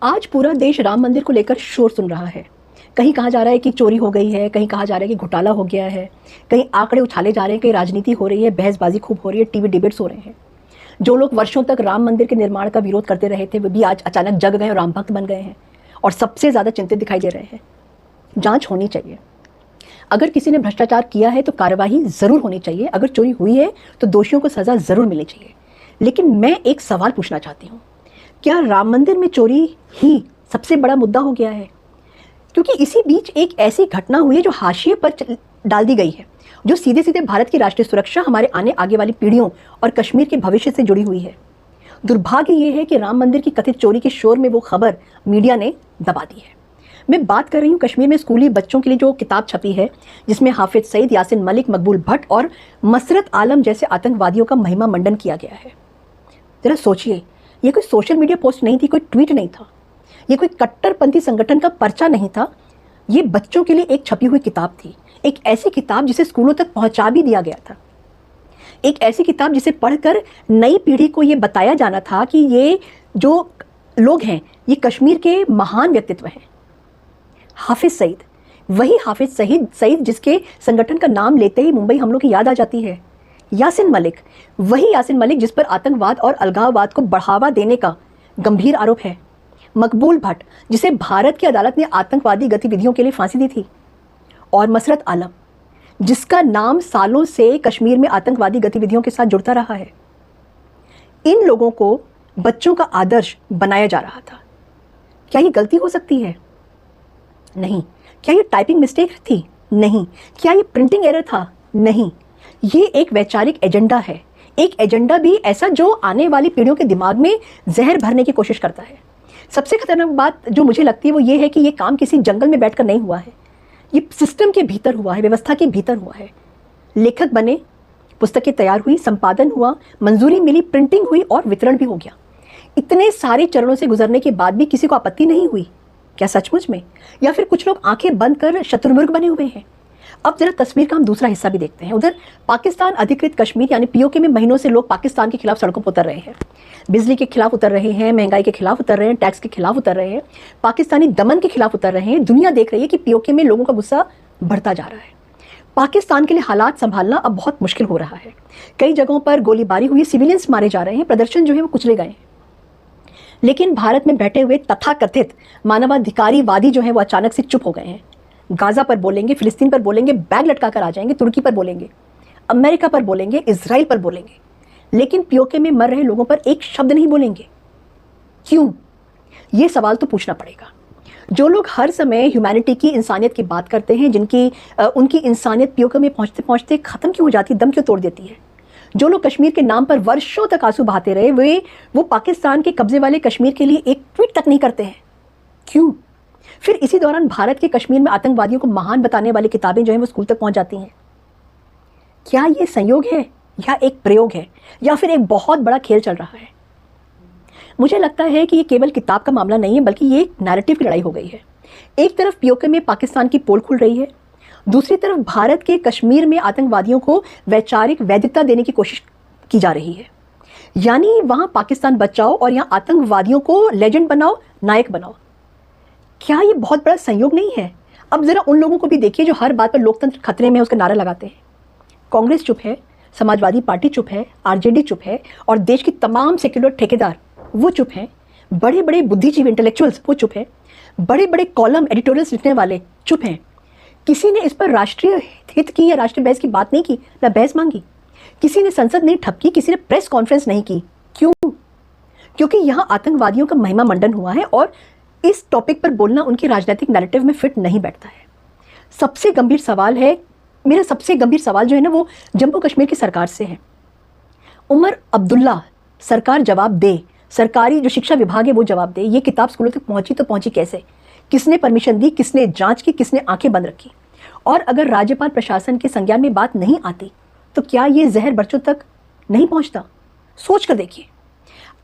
आज पूरा देश राम मंदिर को लेकर शोर सुन रहा है। कहीं कहा जा रहा है कि चोरी हो गई है, कहीं कहा जा रहा है कि घोटाला हो गया है, कहीं आंकड़े उछाले जा रहे हैं, कहीं राजनीति हो रही है, बहसबाजी खूब हो रही है, टीवी डिबेट्स हो रहे हैं। जो लोग वर्षों तक राम मंदिर के निर्माण का विरोध करते रहे थे वे भी आज अचानक जग गए और राम भक्त बन गए हैं और सबसे ज़्यादा चिंतित दिखाई दे रहे हैं। जांच होनी चाहिए। अगर किसी ने भ्रष्टाचार किया है तो कार्रवाई ज़रूर होनी चाहिए। अगर चोरी हुई है तो दोषियों को सज़ा ज़रूर मिलनी चाहिए। लेकिन मैं एक सवाल पूछना चाहती हूँ, क्या राम मंदिर में चोरी ही सबसे बड़ा मुद्दा हो गया है? क्योंकि इसी बीच एक ऐसी घटना हुई है जो हाशिए पर डाल दी गई है, जो सीधे सीधे भारत की राष्ट्रीय सुरक्षा, हमारे आगे वाली पीढ़ियों और कश्मीर के भविष्य से जुड़ी हुई है। दुर्भाग्य ये है कि राम मंदिर की कथित चोरी के शोर में वो खबर मीडिया ने दबा दी है। मैं बात कर रही हूँ कश्मीर में स्कूली बच्चों के लिए जो किताब छपी है, जिसमें हाफिज सईद, यासिन मलिक, मकबूल भट्ट और मसरत आलम जैसे आतंकवादियों का महिमा मंडन किया गया है। जरा सोचिए, ये कोई सोशल मीडिया पोस्ट नहीं थी, कोई ट्वीट नहीं था, ये कोई कट्टरपंथी संगठन का पर्चा नहीं था। ये बच्चों के लिए एक छपी हुई किताब थी, एक ऐसी किताब जिसे स्कूलों तक पहुंचा भी दिया गया था, एक ऐसी किताब जिसे पढ़कर नई पीढ़ी को ये बताया जाना था कि ये जो लोग हैं ये कश्मीर के महान व्यक्तित्व हैं। हाफिज सईद, वही हाफिज सईद जिसके संगठन का नाम लेते ही मुंबई हमलों की याद आ जाती है। यासिन मलिक, वही यासिन मलिक जिस पर आतंकवाद और अलगाववाद को बढ़ावा देने का गंभीर आरोप है। मकबूल भट्ट, जिसे भारत की अदालत ने आतंकवादी गतिविधियों के लिए फांसी दी थी। और मसरत आलम, जिसका नाम सालों से कश्मीर में आतंकवादी गतिविधियों के साथ जुड़ता रहा है। इन लोगों को बच्चों का आदर्श बनाया जा रहा था। क्या ये गलती हो सकती है? नहीं। क्या ये टाइपिंग मिस्टेक थी? नहीं। क्या ये प्रिंटिंग एरर था? नहीं। ये एक वैचारिक एजेंडा है, एक एजेंडा भी ऐसा जो आने वाली पीढ़ियों के दिमाग में जहर भरने की कोशिश करता है। सबसे खतरनाक बात जो मुझे लगती है वो ये है कि ये काम किसी जंगल में बैठकर नहीं हुआ है, ये सिस्टम के भीतर हुआ है, व्यवस्था के भीतर हुआ है। लेखक बने, पुस्तकें तैयार हुई, संपादन हुआ, मंजूरी मिली, प्रिंटिंग हुई और वितरण भी हो गया। इतने सारे चरणों से गुजरने के बाद भी किसी को आपत्ति नहीं हुई। क्या सचमुच में? या फिर कुछ लोग आंखें बंद कर शत्रुमुर्ग बने हुए हैं? अब जरा तस्वीर का हम दूसरा हिस्सा भी देखते हैं। उधर पाकिस्तान अधिकृत कश्मीर यानी पीओके में महीनों से लोग पाकिस्तान के खिलाफ सड़कों पर उतर रहे हैं, बिजली के खिलाफ उतर रहे हैं, महंगाई के खिलाफ उतर रहे हैं, टैक्स के खिलाफ उतर रहे हैं, पाकिस्तानी दमन के खिलाफ उतर रहे हैं। दुनिया देख रही है कि पीओके में लोगों का गुस्सा बढ़ता जा रहा है। पाकिस्तान के लिए हालात संभालना अब बहुत मुश्किल हो रहा है। कई जगहों पर गोलीबारी हुई, सिविलियंस मारे जा रहे हैं, प्रदर्शन जो है वो कुचले गए हैं। लेकिन भारत में बैठे हुए तथाकथित मानवाधिकारवादी जो है वो अचानक से चुप हो गए हैं। गाजा पर बोलेंगे, फिलिस्तीन पर बोलेंगे, बैग लटका कर आ जाएंगे, तुर्की पर बोलेंगे, अमेरिका पर बोलेंगे, इजराइल पर बोलेंगे, लेकिन पीओके में मर रहे लोगों पर एक शब्द नहीं बोलेंगे। क्यों? ये सवाल तो पूछना पड़ेगा। जो लोग हर समय ह्यूमैनिटी की, इंसानियत की बात करते हैं, उनकी इंसानियत पीओके में पहुंचते पहुंचते खत्म क्यों हो जाती, दम क्यों तोड़ देती है? जो लोग कश्मीर के नाम पर वर्षों तक आंसू बहाते रहे, वो पाकिस्तान के कब्जे वाले कश्मीर के लिए एक ट्वीट तक नहीं करते हैं। क्यों? फिर इसी दौरान भारत के कश्मीर में आतंकवादियों को महान बताने वाली किताबें जो हैं वो स्कूल तक पहुंच जाती हैं। क्या ये संयोग है या एक प्रयोग है या फिर एक बहुत बड़ा खेल चल रहा है? मुझे लगता है कि ये केवल किताब का मामला नहीं है, बल्कि ये एक नैरेटिव की लड़ाई हो गई है। एक तरफ पीओके में पाकिस्तान की पोल खुल रही है, दूसरी तरफ भारत के कश्मीर में आतंकवादियों को वैचारिक वैधता देने की कोशिश की जा रही है। यानी वहां पाकिस्तान बचाओ और यहां आतंकवादियों को लेजेंड बनाओ, नायक बनाओ। क्या ये बहुत बड़ा संयोग नहीं है? अब जरा उन लोगों को भी देखिए जो हर बात पर लोकतंत्र खतरे में है उसका नारा लगाते हैं। कांग्रेस चुप है, समाजवादी पार्टी चुप है, आरजेडी चुप है और देश की तमाम सेक्युलर ठेकेदार वो चुप हैं, बड़े बड़े बुद्धिजीवी इंटेलेक्चुअल्स वो चुप है, बड़े बड़े कॉलम एडिटोरियल्स लिखने वाले चुप हैं। किसी ने इस पर राष्ट्रीय हित की या राष्ट्रीय बहस की बात नहीं की, ना बहस मांगी। किसी ने संसद नहीं ठपकी, किसी ने प्रेस कॉन्फ्रेंस नहीं की। क्यों? क्योंकि यहाँ आतंकवादियों का महिमा मंडन हुआ है और इस टॉपिक पर बोलना उनके राजनीतिक नैरेटिव में फिट नहीं बैठता है। सबसे गंभीर सवाल है, मेरा सबसे गंभीर सवाल जो है ना वो जम्मू कश्मीर की सरकार से है। उमर अब्दुल्ला सरकार जवाब दे, सरकारी जो शिक्षा विभाग है वो जवाब दे। ये किताब स्कूलों तक पहुंची तो पहुंची कैसे? किसने परमिशन दी, किसने जांच की, किसने आंखें बंद रखी? और अगर राज्यपाल प्रशासन के संज्ञान में बात नहीं आती तो क्या ये जहर बच्चों तक नहीं पहुंचता? सोच कर देखिए।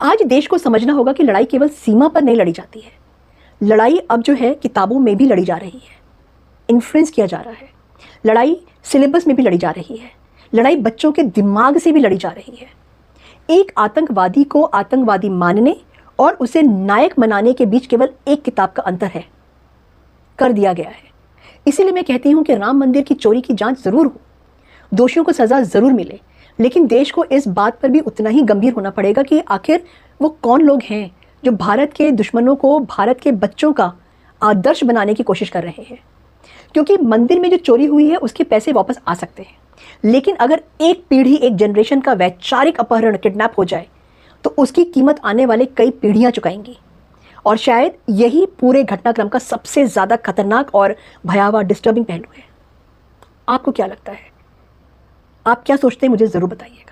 आज देश को समझना होगा कि लड़ाई केवल सीमा पर नहीं लड़ी जाती है, लड़ाई अब जो है किताबों में भी लड़ी जा रही है, इन्फ्लुएंस किया जा रहा है। लड़ाई सिलेबस में भी लड़ी जा रही है, लड़ाई बच्चों के दिमाग से भी लड़ी जा रही है। एक आतंकवादी को आतंकवादी मानने और उसे नायक बनाने के बीच केवल एक किताब का अंतर है, कर दिया गया है। इसीलिए मैं कहती हूं कि राम मंदिर की चोरी की जांच जरूर हो, दोषियों को सजा जरूर मिले, लेकिन देश को इस बात पर भी उतना ही गंभीर होना पड़ेगा कि आखिर वो कौन लोग हैं जो भारत के दुश्मनों को भारत के बच्चों का आदर्श बनाने की कोशिश कर रहे हैं। क्योंकि मंदिर में जो चोरी हुई है उसके पैसे वापस आ सकते हैं, लेकिन अगर एक पीढ़ी, एक जनरेशन का वैचारिक अपहरण, किडनैप हो जाए तो उसकी कीमत आने वाले कई पीढ़ियां चुकाएंगी। और शायद यही पूरे घटनाक्रम का सबसे ज़्यादा खतरनाक और भयावह, डिस्टर्बिंग पहलू है। आपको क्या लगता है? आप क्या सोचते हैं? मुझे ज़रूर बताइएगा।